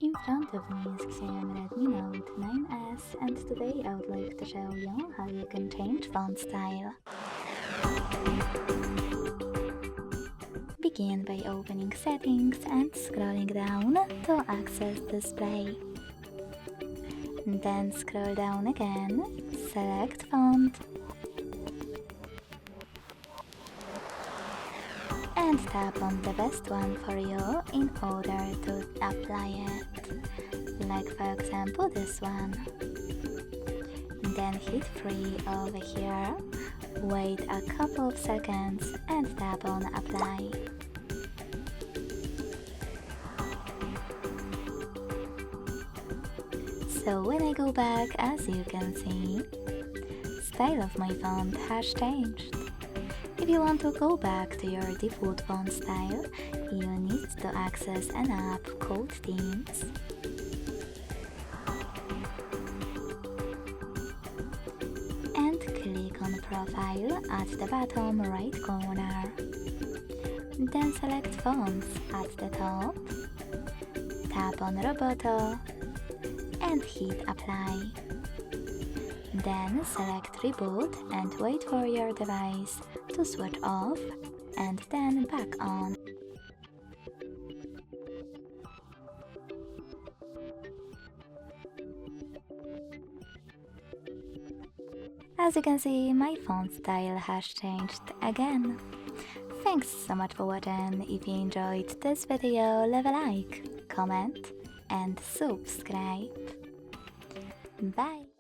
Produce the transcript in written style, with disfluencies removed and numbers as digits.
In front of me is Xiaomi Redmi Note 9s, and today I would like to show you how you can change font style. Begin by opening Settings and scrolling down to access Display. Then scroll down again, select Font, and tap on the best one for you in order to apply it, like for example this one. Then hit free over here, wait a couple of seconds and tap on apply. So when I go back, as you can see, style of my font has changed. If you want to go back to your default font style, you need to access an app called Themes. And click on Profile at the bottom right corner. Then select Fonts at the top, tap on Roboto and hit Apply. Then select Reboot and wait for your device to switch off and then back on. As you can see, my font style has changed again. Thanks so much for watching. If you enjoyed this video, leave a like, comment and subscribe. Bye!